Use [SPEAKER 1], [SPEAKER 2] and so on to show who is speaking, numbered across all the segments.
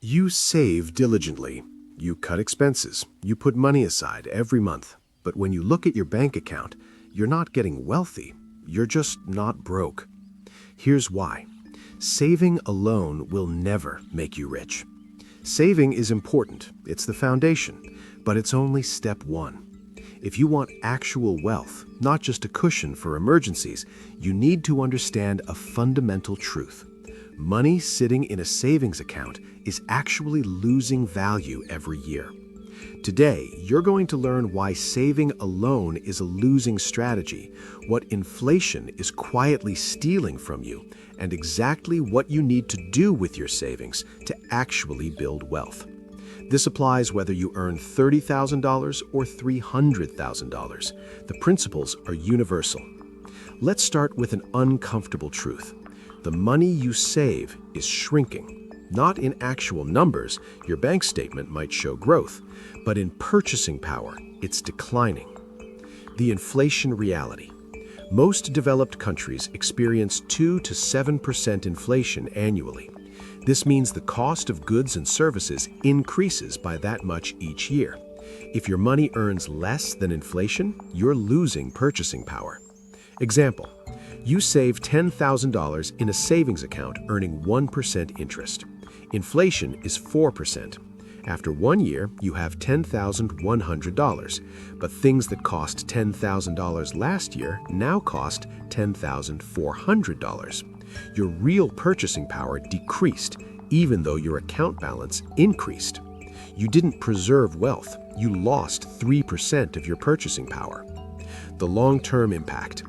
[SPEAKER 1] You save diligently. You cut expenses. You put money aside every month. But when you look at your bank account, you're not getting wealthy. You're just not broke. Here's why. Saving alone will never make you rich. Saving is important. It's the foundation. But it's only step one. If you want actual wealth, not just a cushion for emergencies, you need to understand a fundamental truth. Money sitting in a savings account is actually losing value every year. Today, you're going to learn why saving alone is a losing strategy, what inflation is quietly stealing from you, and exactly what you need to do with your savings to actually build wealth. This applies whether you earn $30,000 or $300,000. The principles are universal. Let's start with an uncomfortable truth. The money you save is shrinking. Not in actual numbers, your bank statement might show growth, but in purchasing power, it's declining. The inflation reality. Most developed countries experience 2 to 7% inflation annually. This means the cost of goods and services increases by that much each year. If your money earns less than inflation, you're losing purchasing power. Example, you save $10,000 in a savings account earning 1% interest. Inflation is 4%. After 1 year, you have $10,100, but things that cost $10,000 last year now cost $10,400. Your real purchasing power decreased, even though your account balance increased. You didn't preserve wealth, you lost 3% of your purchasing power. The long-term impact.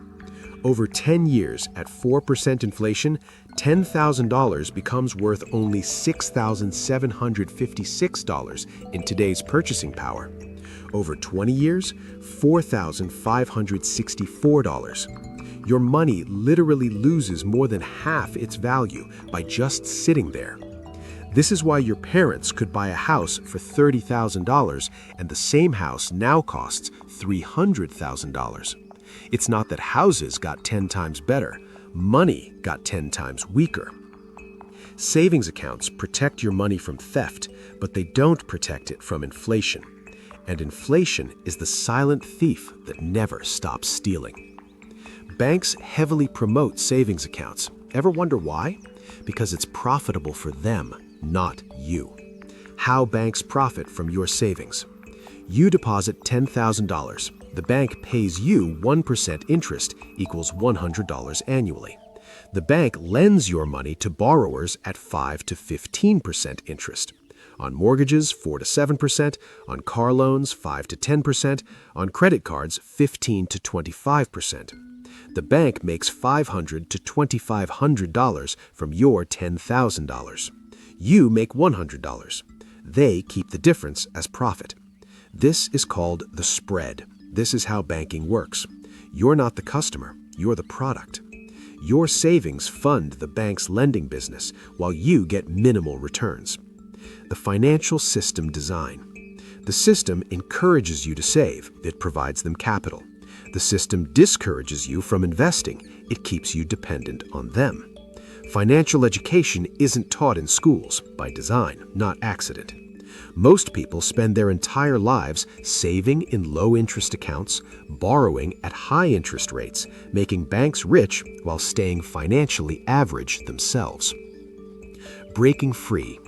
[SPEAKER 1] Over 10 years at 4% inflation, $10,000 becomes worth only $6,756 in today's purchasing power. Over 20 years, $4,564. Your money literally loses more than half its value by just sitting there. This is why your parents could buy a house for $30,000 and the same house now costs $300,000. It's not that houses got 10 times better, money got 10 times weaker. Savings accounts protect your money from theft, but they don't protect it from inflation. And inflation is the silent thief that never stops stealing. Banks heavily promote savings accounts. Ever wonder why? Because it's profitable for them, not you. How banks profit from your savings. You deposit $10,000. The bank pays you 1% interest equals $100 annually. The bank lends your money to borrowers at 5 to 15% interest. On mortgages, 4 to 7%, on car loans, 5 to 10%, on credit cards, 15 to 25%. The bank makes $500 to $2,500 from your $10,000. You make $100. They keep the difference as profit. This is called the spread. This is how banking works. You're not the customer, you're the product. Your savings fund the bank's lending business while you get minimal returns. The financial system design. The system encourages you to save. It provides them capital. The system discourages you from investing. It keeps you dependent on them. Financial education isn't taught in schools by design, not accident. Most people spend their entire lives saving in low-interest accounts, borrowing at high interest rates, making banks rich while staying financially average themselves. Breaking free.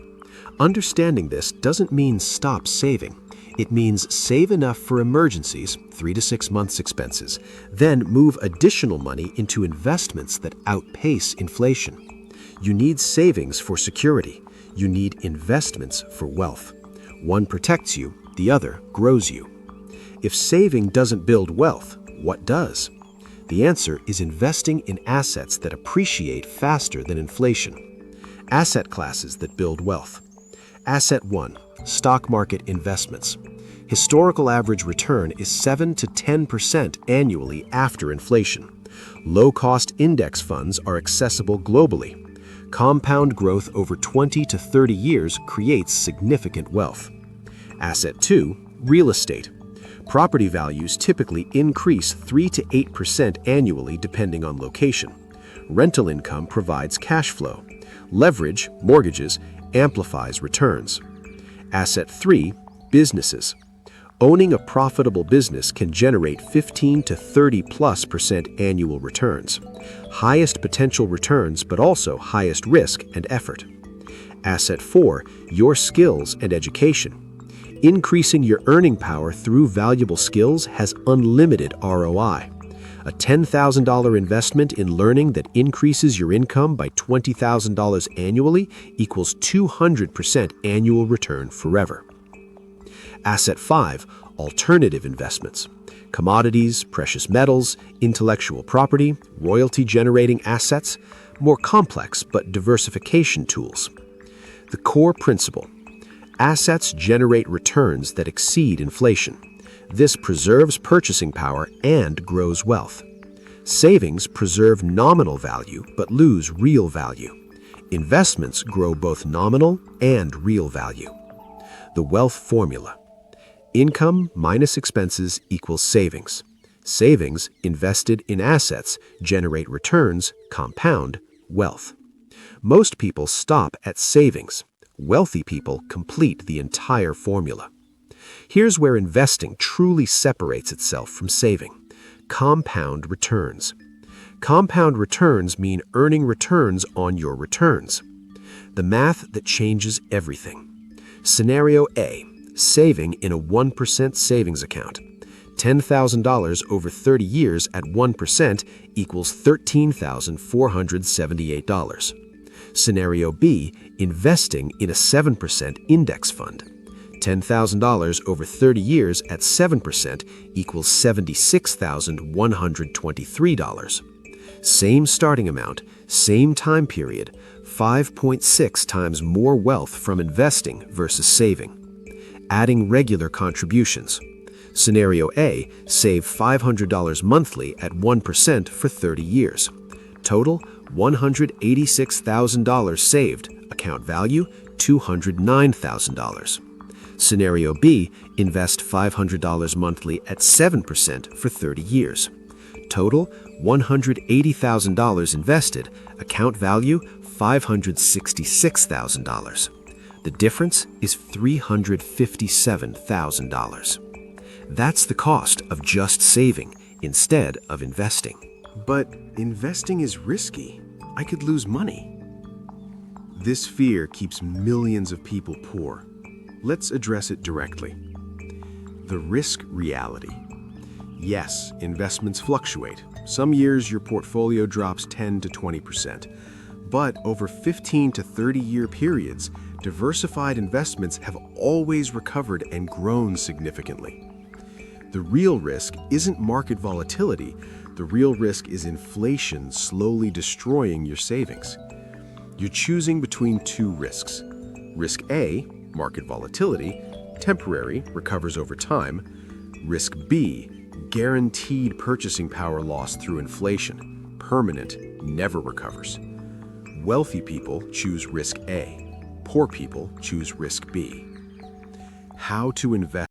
[SPEAKER 1] Understanding this doesn't mean stop saving. It means save enough for emergencies, 3 to 6 months expenses, then move additional money into investments that outpace inflation. You need savings for security. You need investments for wealth. One protects you, the other grows you. If saving doesn't build wealth, what does? The answer is investing in assets that appreciate faster than inflation. Asset classes that build wealth. Asset 1, stock market investments. Historical average return is 7 to 10% annually after inflation. Low-cost index funds are accessible globally. Compound growth over 20 to 30 years creates significant wealth. Asset 2, real estate. Property values typically increase 3 to 8% annually depending on location. Rental income provides cash flow. Leverage, mortgages, amplifies returns. Asset 3, businesses. Owning a profitable business can generate 15 to 30+% annual returns. Highest potential returns, but also highest risk and effort. Asset 4, your skills and education. Increasing your earning power through valuable skills has unlimited ROI. A $10,000 investment in learning that increases your income by $20,000 annually equals 200% annual return forever. Asset 5, alternative investments. Commodities, precious metals, intellectual property, royalty-generating assets, more complex but diversification tools. The core principle: assets generate returns that exceed inflation. This preserves purchasing power and grows wealth. Savings preserve nominal value but lose real value. Investments grow both nominal and real value. The wealth formula: income minus expenses equals savings. Savings invested in assets generate returns, compound wealth. Most people stop at savings. Wealthy people complete the entire formula. Here's where investing truly separates itself from saving: compound returns. Compound returns mean earning returns on your returns. The math that changes everything. Scenario A: saving in a 1% savings account. $10,000 over 30 years at 1% equals $13,478. Scenario B: investing in a 7% index fund. $10,000 over 30 years at 7% equals $76,123. Same starting amount, same time period, 5.6 times more wealth from investing versus saving. Adding regular contributions. Scenario A: save $500 monthly at 1% for 30 years. Total, $186,000 saved. Account value, $209,000. Scenario B: invest $500 monthly at 7% for 30 years. Total, $180,000 invested. Account value, $566,000. The difference is $357,000. That's the cost of just saving instead of investing. But investing is risky. I could lose money. This fear keeps millions of people poor. Let's address it directly. The risk reality. Yes, investments fluctuate. Some years your portfolio drops 10 to 20%. But over 15 to 30-year periods, diversified investments have always recovered and grown significantly. The real risk isn't market volatility. The real risk is inflation slowly destroying your savings. You're choosing between two risks. Risk A, market volatility, temporary, recovers over time. Risk B, guaranteed purchasing power loss through inflation, permanent, never recovers. Wealthy people choose risk A. Poor people choose risk B. How to invest